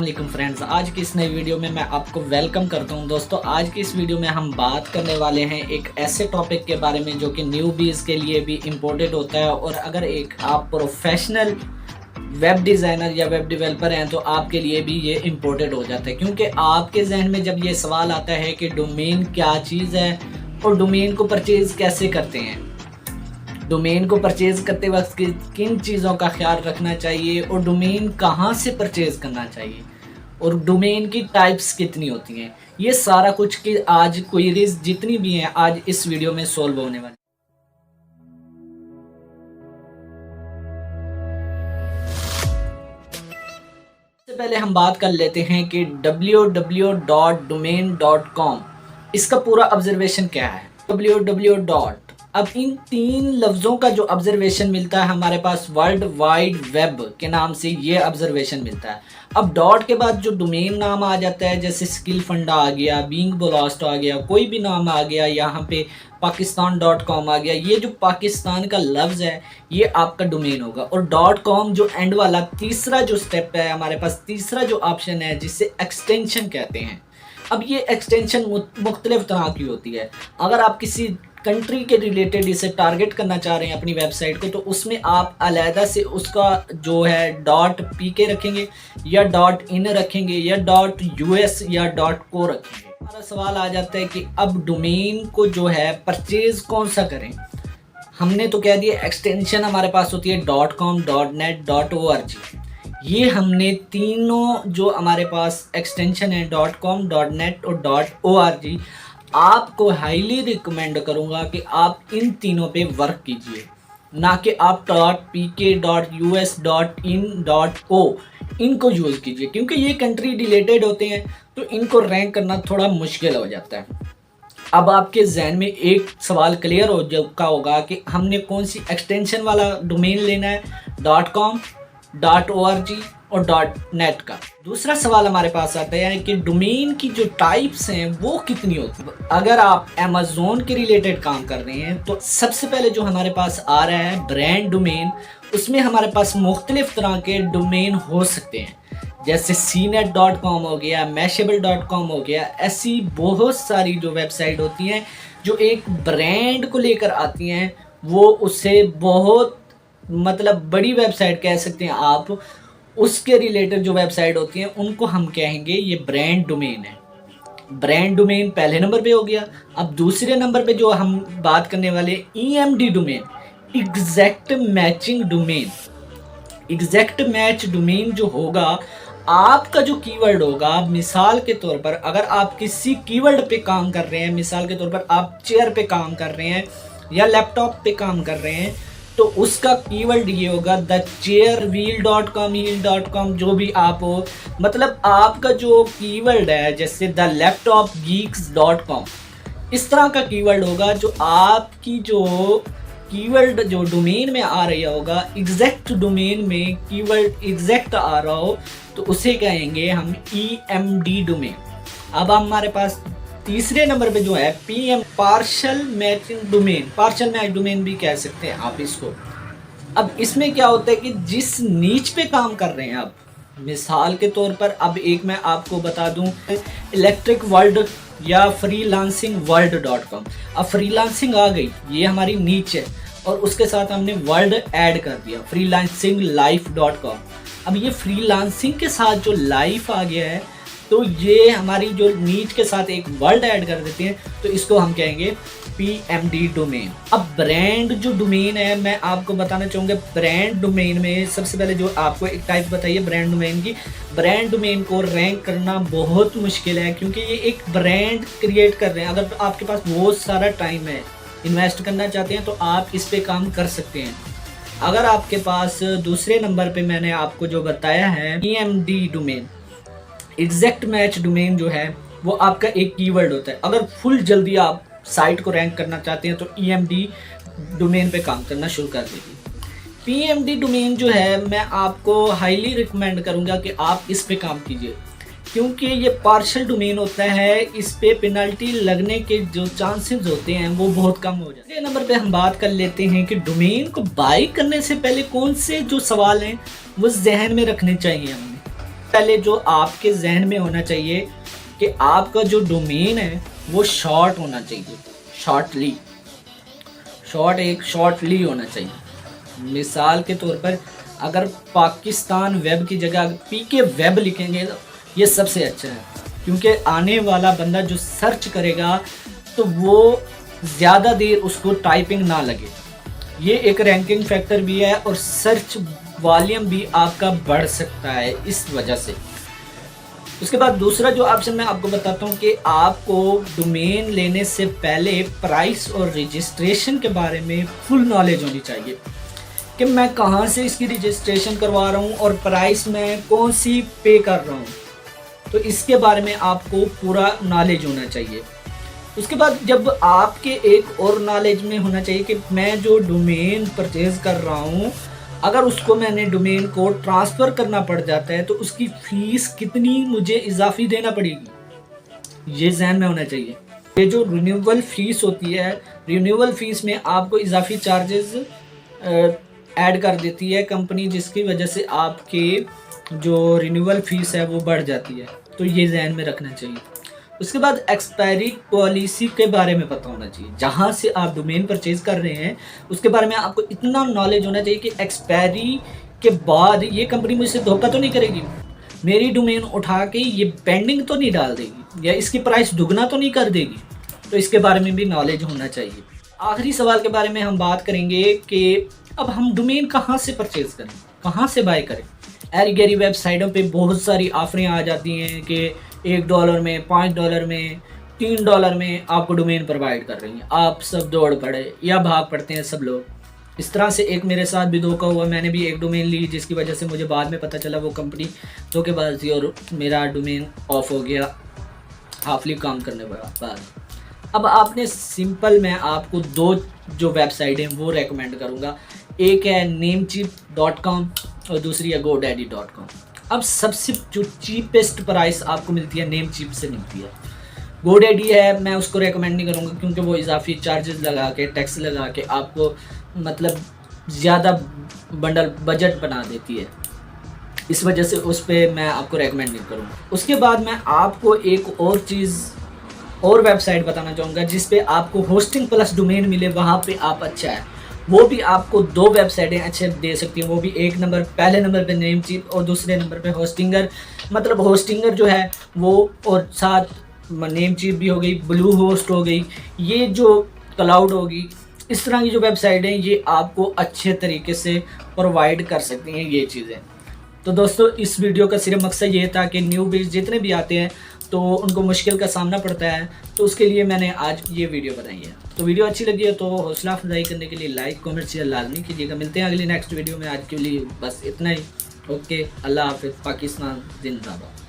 वालेकुम फ्रेंड्स, आज की इस नई वीडियो में मैं आपको वेलकम करता हूं। दोस्तों, आज की इस वीडियो में हम बात करने वाले हैं एक ऐसे टॉपिक के बारे में जो कि न्यूबीज़ के लिए भी इम्पोर्टेंट होता है, और अगर एक आप प्रोफेशनल वेब डिज़ाइनर या वेब डेवलपर हैं तो आपके लिए भी ये इम्पोर्टेंट हो जाता है, क्योंकि आपके जहन में जब ये सवाल आता है कि डोमेन क्या चीज़ है और डोमेन को परचेज़ कैसे करते हैं, डोमेन को परचेज़ करते वक्त किन चीज़ों का ख्याल रखना चाहिए, और डोमेन कहाँ से परचेज़ करना चाहिए, और डोमेन की टाइप्स कितनी होती हैं, ये सारा कुछ की आज क्वेरीज जितनी भी हैं आज इस वीडियो में सॉल्व होने वाली। सबसे पहले हम बात कर लेते हैं कि www.domain.com इसका पूरा ऑब्जर्वेशन क्या है। www. अब इन तीन लफ्ज़ों का जो ऑब्जर्वेशन मिलता है हमारे पास वर्ल्ड वाइड वेब के नाम से ये ऑब्जर्वेशन मिलता है। अब डॉट के बाद जो डोमेन नाम आ जाता है, जैसे स्किल फंडा आ गया, बीइंग ब्लास्ट आ गया, कोई भी नाम आ गया, यहाँ पे पाकिस्तान.com आ गया, ये जो पाकिस्तान का लफ्ज़ है ये आपका डोमेन होगा। और .com जो एंड वाला तीसरा जो स्टेप है हमारे पास, तीसरा जो ऑप्शन है जिसे एक्सटेंशन कहते हैं। अब ये एक्सटेंशन मुख्तलिफ तरह की होती है। अगर आप किसी कंट्री के रिलेटेड इसे टारगेट करना चाह रहे हैं अपनी वेबसाइट को, तो उसमें आप अलहदा से उसका जो है .pk रखेंगे या .in रखेंगे या .us या .co रखेंगे। हमारा सवाल आ जाता है कि अब डोमेन को जो है परचेज कौन सा करें। हमने तो कह दिया एक्सटेंशन हमारे पास होती है .com, .net, .org। ये हमने तीनों जो हमारे पास एक्सटेंशन है .com, .net और .org, आपको हाईली रिकमेंड करूँगा कि आप इन तीनों पे वर्क कीजिए, ना कि आप .pk, .us, .in, .o इनको यूज़ कीजिए, क्योंकि ये कंट्री रिलेटेड होते हैं तो इनको रैंक करना थोड़ा मुश्किल हो जाता है। अब आपके जहन में एक सवाल क्लियर हो चुका होगा कि हमने कौन सी एक्सटेंशन वाला डोमेन लेना है, .com, .org और .net का। दूसरा सवाल हमारे पास आता है कि डोमेन की जो टाइप्स हैं वो कितनी होती है। अगर आप अमेज़ोन के रिलेटेड काम कर रहे हैं तो सबसे पहले जो हमारे पास आ रहा है ब्रांड डोमेन, उसमें हमारे पास मुख्तलिफ तरह के डोमेन हो सकते हैं, जैसे cnet.com हो गया, mashable.com हो गया। ऐसी बहुत सारी जो वेबसाइट होती हैं जो एक ब्रांड को लेकर आती हैं, वो उससे बहुत बड़ी वेबसाइट कह सकते हैं आप। उसके रिलेटेड जो वेबसाइट होती हैं उनको हम कहेंगे ये ब्रांड डोमेन है। ब्रांड डोमेन पहले नंबर पे हो गया। अब दूसरे नंबर पे जो हम बात करने वाले EMD domain, exact matching domain. Exact match domain जो होगा, आपका जो कीवर्ड होगा, मिसाल के तौर पर अगर आप किसी कीवर्ड पे काम कर रहे हैं, मिसाल के तौर पर आप चेयर पे काम कर रहे हैं या लैपटॉप पे काम कर रहे हैं, तो उसका कीवर्ड ये होगा thechairwheel.com, heel.com, जो भी आप हो, मतलब आपका जो कीवर्ड है जैसे thelaptopgeeks.com, इस तरह का कीवर्ड होगा जो आपकी जो कीवर्ड जो डोमेन में आ रहा होगा, एग्जैक्ट डोमेन में कीवर्ड एग्जैक्ट आ रहा हो, तो उसे कहेंगे हम EMD डोमेन। अब हमारे पास तीसरे नंबर पे जो है PM, partial matching domain, partial match domain भी कह सकते हैं आप इसको। अब इसमें क्या होता है कि जिस नीच पे काम कर रहे हैं आप, मिसाल के तौर पर अब एक मैं आपको बता दूं, इलेक्ट्रिक वर्ल्ड या freelancingworld.com। अब फ्रीलांसिंग आ गई, ये हमारी नीच है, और उसके साथ हमने वर्ल्ड ऐड कर दिया, freelancinglife.com। अब ये फ्रीलांसिंग के साथ जो लाइफ आ गया है, तो ये हमारी जो नीच के साथ एक वर्ड ऐड कर देते हैं, तो इसको हम कहेंगे PMD डोमेन। अब ब्रांड जो डोमेन है, मैं आपको बताना चाहूँगा, ब्रांड डोमेन में सबसे पहले जो आपको एक टाइप बताइए ब्रांड डोमेन की। ब्रांड डोमेन को रैंक करना बहुत मुश्किल है, क्योंकि ये एक ब्रांड क्रिएट कर रहे हैं। अगर आपके पास बहुत सारा टाइम है, इन्वेस्ट करना चाहते हैं, तो आप इस पे काम कर सकते हैं। अगर आपके पास दूसरे नंबर पे मैंने आपको जो बताया है EMD domain, exact match domain जो है वो आपका एक कीवर्ड होता है। अगर फुल जल्दी आप साइट को रैंक करना चाहते हैं तो EMD डोमेन पे काम करना शुरू कर दीजिए। PMD डोमेन जो है, मैं आपको हाईली रिकमेंड करूंगा कि आप इस पे काम कीजिए, क्योंकि ये पार्शल डोमेन होता है, इस पे पेनल्टी लगने के जो चांसेस होते हैं वो बहुत कम हो जाते हैं। नंबर पे हम बात कर लेते हैं कि डोमेन को बाई करने से पहले कौन से जो सवाल हैं वो जहन में रखने चाहिए हमें। पहले जो आपके जहन में होना चाहिए कि आपका जो डोमेन है वो शॉर्ट होना चाहिए, शॉर्टली होना चाहिए। मिसाल के तौर पर अगर पाकिस्तान वेब की जगह पीके वेब लिखेंगे ये सबसे अच्छा है, क्योंकि आने वाला बंदा जो सर्च करेगा तो वो ज़्यादा देर उसको टाइपिंग ना लगे। ये एक रैंकिंग फैक्टर भी है और सर्च वॉल्यूम भी आपका बढ़ सकता है इस वजह से। उसके बाद दूसरा जो ऑप्शन मैं आपको बताता हूँ कि आपको डोमेन लेने से पहले प्राइस और रजिस्ट्रेशन के बारे में फुल नॉलेज होनी चाहिए कि मैं कहाँ से इसकी रजिस्ट्रेशन करवा रहा हूँ और प्राइस मैं कौन सी पे कर रहा हूँ, तो इसके बारे में आपको पूरा नॉलेज होना चाहिए। उसके बाद जब आपके एक और नॉलेज में होना चाहिए कि मैं जो डोमेन परचेज कर रहा हूँ, अगर उसको मैंने डोमेन को ट्रांसफ़र करना पड़ जाता है तो उसकी फ़ीस कितनी मुझे इजाफी देना पड़ेगी, ये जहन में होना चाहिए। ये जो रिन्यूअल फ़ीस होती है, रिन्यूअल फ़ीस में आपको इजाफी चार्जेस ऐड कर देती है कंपनी, जिसकी वजह से आपके जो रिन्यूअल फ़ीस है वो बढ़ जाती है, तो ये जहन में रखना चाहिए। उसके बाद एक्सपायरी पॉलिसी के बारे में पता होना चाहिए। जहाँ से आप डोमेन परचेज़ कर रहे हैं उसके बारे में आपको इतना नॉलेज होना चाहिए कि एक्सपायरी के बाद ये कंपनी मुझसे धोखा तो नहीं करेगी, मेरी डोमेन उठा के ये पेंडिंग तो नहीं डाल देगी या इसकी प्राइस दुगना तो नहीं कर देगी, तो इसके बारे में भी नॉलेज होना चाहिए। आखिरी सवाल के बारे में हम बात करेंगे कि अब हम डोमेन कहाँ से परचेज़ करें, कहाँ से बाय करें। एरी गैरी वेबसाइटों पे बहुत सारी ऑफरें आ जाती हैं कि $1 में, $5 में, $3 में आपको डोमेन प्रोवाइड कर रही हैं। आप सब दौड़ पड़े या भाग पड़ते हैं सब लोग। इस तरह से एक मेरे साथ भी धोखा हुआ। मैंने भी एक डोमेन ली जिसकी वजह से मुझे बाद में पता चला वो कंपनी धोखेबाज थी और मेरा डोमेन ऑफ हो गया हाफली काम करने के बाद। अब आपने सिंपल मैं आपको दो जो वेबसाइट हैं वो रेकमेंड करूँगा। एक है namecheap.com और दूसरी है godaddy.com। अब सबसे जो चीपेस्ट प्राइस आपको मिलती है नेमचीप से मिलती है। गोडैडी है, मैं उसको रेकमेंड नहीं करूँगा क्योंकि वो इजाफी चार्जेस लगा के, टैक्स लगा के आपको मतलब ज़्यादा बंडल बजट बना देती है, इस वजह से उस पर मैं आपको रेकमेंड नहीं करूँगा। उसके बाद मैं आपको एक और चीज़ और वेबसाइट बताना चाहूँगा जिस पे आपको होस्टिंग प्लस डोमेन मिले, वहाँ पे आप अच्छा है। वो भी आपको दो वेबसाइटें अच्छे दे सकती हैं। वो भी एक नंबर, पहले नंबर पे नेमचीप और दूसरे नंबर पे होस्टिंगर। मतलब होस्टिंगर जो है वो और साथ नेमचीप भी हो गई, ब्लू होस्ट हो गई, ये जो क्लाउड होगी, इस तरह की जो वेबसाइट हैं ये आपको अच्छे तरीके से प्रोवाइड कर सकती हैं ये चीज़ें। तो दोस्तों इस वीडियो का सिर्फ मकसद ये था कि न्यूबीज जितने भी आते हैं तो उनको मुश्किल का सामना पड़ता है, तो उसके लिए मैंने आज ये वीडियो बनाई है। तो वीडियो अच्छी लगी है तो हौसला अफजाई करने के लिए लाइक, कमेंट, शेयर लाजमी कीजिएगा। मिलते हैं अगली नेक्स्ट वीडियो में। आज के लिए बस इतना ही। ओके, अल्लाह हाफिज़। पाकिस्तान जिंदाबाद।